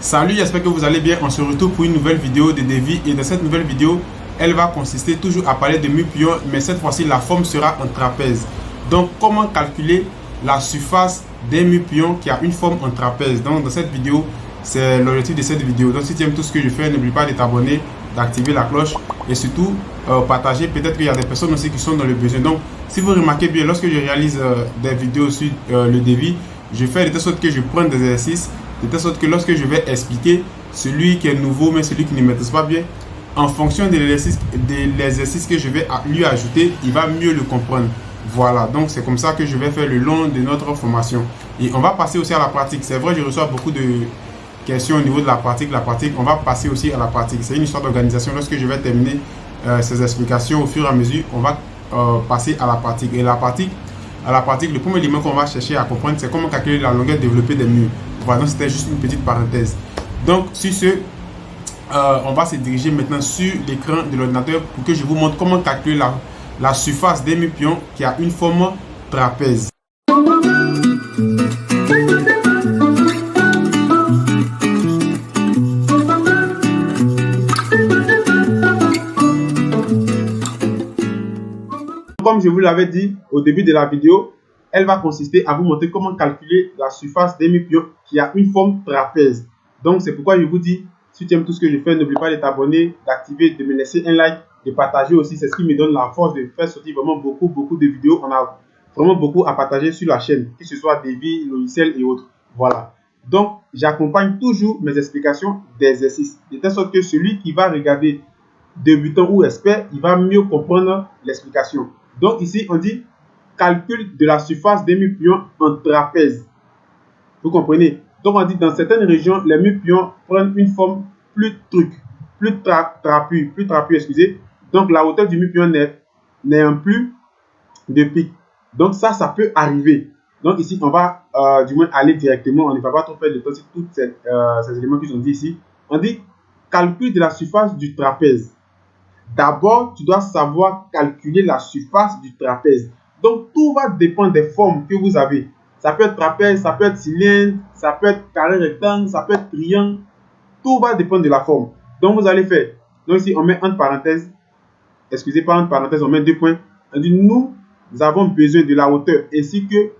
Salut, j'espère que vous allez bien. On se retrouve pour une nouvelle vidéo de devis et dans cette nouvelle vidéo, elle va consister toujours à parler de mur pliant, mais cette fois-ci la forme sera en trapèze. Donc comment calculer la surface d'un mur pliant qui a une forme en trapèze. Donc dans cette vidéo, c'est l'objectif de cette vidéo. Donc si tu aimes tout ce que je fais, n'oublie pas de t'abonner, d'activer la cloche et surtout partager. Peut-être qu'il y a des personnes aussi qui sont dans le besoin. Donc si vous remarquez bien, lorsque je réalise des vidéos sur le devis, je fais de telle sorte que je prends des exercices de telle sorte que lorsque je vais expliquer, celui qui est nouveau, mais celui qui ne maîtrise pas bien, en fonction de l'exercice que je vais lui ajouter, il va mieux le comprendre. Voilà, donc c'est comme ça que je vais faire le long de notre formation. Et on va passer aussi à la pratique. C'est vrai, je reçois beaucoup de questions au niveau de la pratique. On va passer aussi à la pratique. C'est une histoire d'organisation. Lorsque je vais terminer ces explications au fur et à mesure, on va passer à la pratique. Et à la pratique, le premier élément qu'on va chercher à comprendre, c'est comment calculer la longueur développée des murs. Voilà, donc c'était juste une petite parenthèse. Donc, sur ce, on va se diriger maintenant sur l'écran de l'ordinateur pour que je vous montre comment calculer la surface d'un mur pliant qui a une forme trapèze. Comme je vous l'avais dit au début de la vidéo, elle va consister à vous montrer comment calculer la surface d'un mur pliant qui a une forme trapèze. Donc c'est pourquoi je vous dis, si tu aimes tout ce que je fais, n'oublie pas de t'abonner, d'activer, de me laisser un like, de partager aussi. C'est ce qui me donne la force de faire sortir vraiment beaucoup de vidéos. On a vraiment beaucoup à partager sur la chaîne, que ce soit des vies, logiciels et autres. Voilà. Donc j'accompagne toujours mes explications d'exercices, de telle sorte que celui qui va regarder débutant ou expert, il va mieux comprendre l'explication. Donc ici, on dit calcul de la surface des murs pliants en trapèze. Vous comprenez? Donc on dit dans certaines régions, les murs pliants prennent une forme plus trapue, excusez. Donc la hauteur du mur pliant n'est plus de pic. Donc ça peut arriver. Donc ici, on va du moins aller directement. On ne va pas trop faire de temps sur tous ces éléments qui sont dit ici. On dit calcul de la surface du trapèze. D'abord, tu dois savoir calculer la surface du trapèze. Donc, tout va dépendre des formes que vous avez. Ça peut être trapèze, ça peut être cylindre, ça peut être carré rectangle, ça peut être triangle. Tout va dépendre de la forme. Donc, vous allez faire. Donc, ici, on met entre parenthèses. Excusez, pas entre parenthèses, on met deux points. On dit, nous avons besoin de la hauteur ainsi que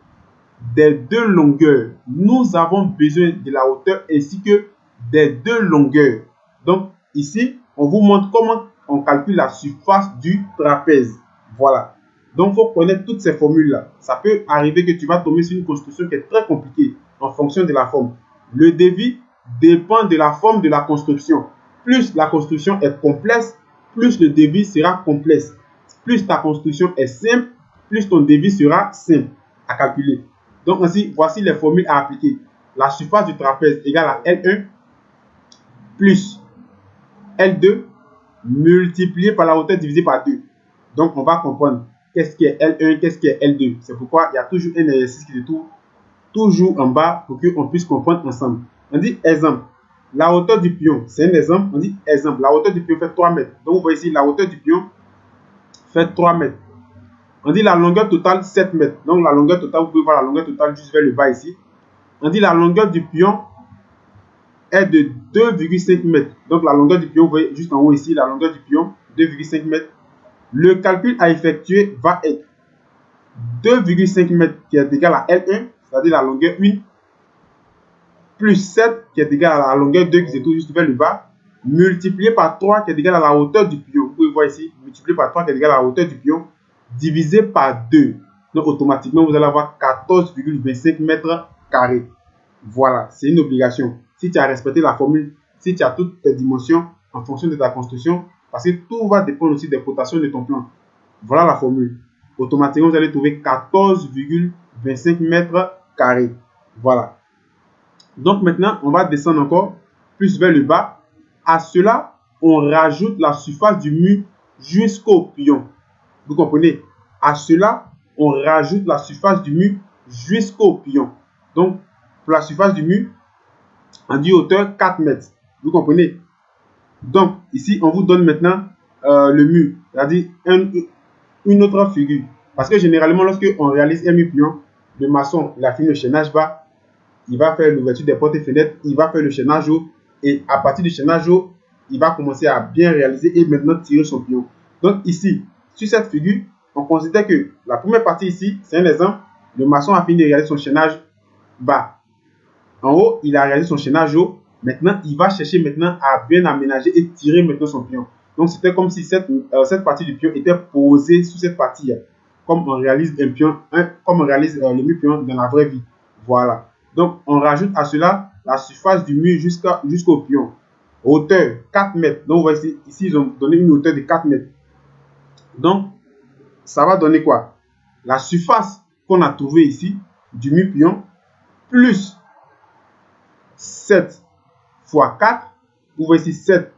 des deux longueurs. Nous avons besoin de la hauteur ainsi que des deux longueurs. Donc, ici, on vous montre comment on calcule la surface du trapèze. Voilà. Donc, il faut connaître toutes ces formules-là. Ça peut arriver que tu vas tomber sur une construction qui est très compliquée en fonction de la forme. Le devis dépend de la forme de la construction. Plus la construction est complexe, plus le devis sera complexe. Plus ta construction est simple, plus ton devis sera simple à calculer. Donc, ainsi, voici les formules à appliquer. La surface du trapèze égale à L1 plus L2 multiplié par la hauteur divisé par 2. Donc, on va comprendre qu'est-ce qui est L1, qu'est-ce qui est L2. C'est pourquoi il y a toujours un exercice qui se trouve toujours en bas pour qu'on puisse comprendre ensemble. On dit exemple. La hauteur du pion, c'est un exemple. On dit exemple. La hauteur du pion fait 3 mètres. Donc, vous voyez ici, la hauteur du pion fait 3 mètres. On dit la longueur totale 7 mètres. Donc, la longueur totale, vous pouvez voir la longueur totale juste vers le bas ici. On dit la longueur du pion est de 2,5 mètres. Donc, la longueur du pion, vous voyez juste en haut ici, la longueur du pion, 2,5 mètres. Le calcul à effectuer va être 2,5 mètres qui est égal à L1, c'est-à-dire la longueur 1, plus 7 qui est égal à la longueur 2 qui se trouve juste vers le bas, multiplié par 3 qui est égal à la hauteur du pion. Vous pouvez voir ici, multiplié par 3 qui est égal à la hauteur du pion, divisé par 2. Donc, automatiquement, vous allez avoir 14,25 mètres carrés. Voilà, c'est une obligation. Si tu as respecté la formule, si tu as toutes tes dimensions en fonction de ta construction, parce que tout va dépendre aussi des cotations de ton plan. Voilà la formule. Automatiquement, vous allez trouver 14,25 mètres carrés. Voilà. Donc maintenant, on va descendre encore plus vers le bas. À cela, on rajoute la surface du mur jusqu'au pion. Vous comprenez? À cela, on rajoute la surface du mur jusqu'au pion. Donc, pour la surface du mur, on dit hauteur 4 mètres. Vous comprenez? Donc, ici, on vous donne maintenant le mur, c'est-à-dire une autre figure. Parce que généralement, lorsque on réalise un mur pliant, le maçon, il a fini le chaînage bas, il va faire l'ouverture des portes et fenêtres, il va faire le chaînage haut, et à partir du chaînage haut, il va commencer à bien réaliser et maintenant tirer son pion. Donc ici, sur cette figure, on considère que la première partie ici, c'est un exemple, le maçon a fini de réaliser son chaînage bas. En haut, il a réalisé son chaînage haut. Maintenant, il va chercher maintenant à bien aménager et tirer maintenant son pion. Donc, c'était comme si cette partie du pion était posée sur cette partie, comme on réalise un pion, comme on réalise le mi-pion dans la vraie vie. Voilà. Donc, on rajoute à cela la surface du mur jusqu'au pion. Hauteur 4 mètres. Donc, vous voyez ici, ils ont donné une hauteur de 4 mètres. Donc, ça va donner quoi? La surface qu'on a trouvée ici du mi-pion plus 7 fois 4. Vous voyez ici 7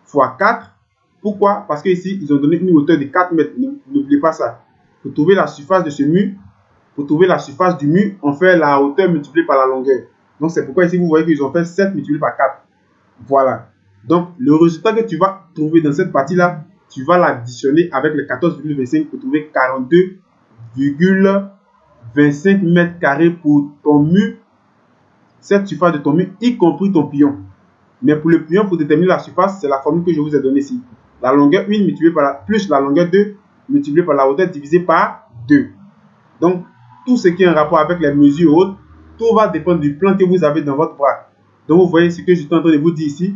fois 4. Pourquoi? Parce que ici, ils ont donné une hauteur de 4 mètres. N'oubliez pas ça. Pour trouver la surface de ce mur, pour trouver la surface du mur, on fait la hauteur multipliée par la longueur. Donc, c'est pourquoi ici, vous voyez qu'ils ont fait 7 multiplié par 4. Voilà. Donc, le résultat que tu vas trouver dans cette partie-là, tu vas l'additionner avec le 14,25 pour trouver 42,25 mètres carrés pour ton mur, cette surface de ton mur, y compris ton pion. Mais pour le pion, pour déterminer la surface, c'est la formule que je vous ai donnée ici. La longueur 1 multipliée par plus la longueur 2 multipliée par la hauteur divisée par 2. Donc, tout ce qui est en rapport avec les mesures hautes, tout va dépendre du plan que vous avez dans votre bras. Donc, vous voyez ce que je suis en train de vous dire ici.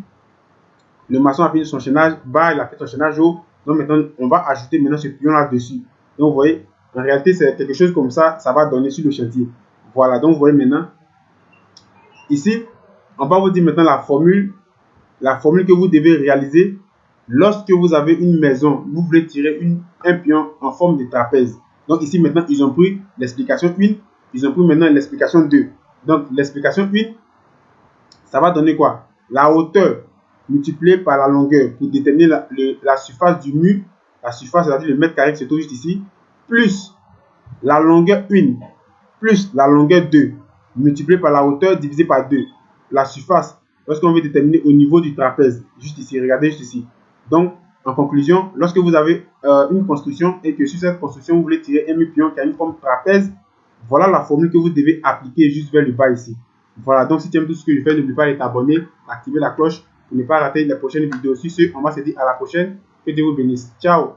Le maçon a fini son chaînage bas, il a fait son chaînage haut. Donc, maintenant, on va ajouter maintenant ce pion là-dessus. Donc, vous voyez, en réalité, c'est quelque chose comme ça, ça va donner sur le chantier. Voilà, donc, vous voyez maintenant. Ici, on va vous dire maintenant la formule que vous devez réaliser lorsque vous avez une maison, vous voulez tirer un pion en forme de trapèze. Donc ici maintenant, ils ont pris l'explication 1, ils ont pris maintenant l'explication 2. Donc l'explication 1, ça va donner quoi? La hauteur multipliée par la longueur pour déterminer la surface du mur, la surface, c'est-à-dire le mètre carré qui se trouve juste ici, plus la longueur 1, plus la longueur 2, multiplié par la hauteur divisé par 2. La surface, lorsqu'on veut déterminer au niveau du trapèze, juste ici, regardez juste ici. Donc, en conclusion, lorsque vous avez une construction et que sur cette construction, vous voulez tirer un mi-pion qui a une forme trapèze, voilà la formule que vous devez appliquer juste vers le bas ici. Voilà, donc si tu aimes tout ce que je fais, n'oublie pas de t'abonner, activer la cloche pour ne pas rater les prochaines vidéos. Sur ce, on va se dire à la prochaine. Que Dieu vous bénisse. Ciao!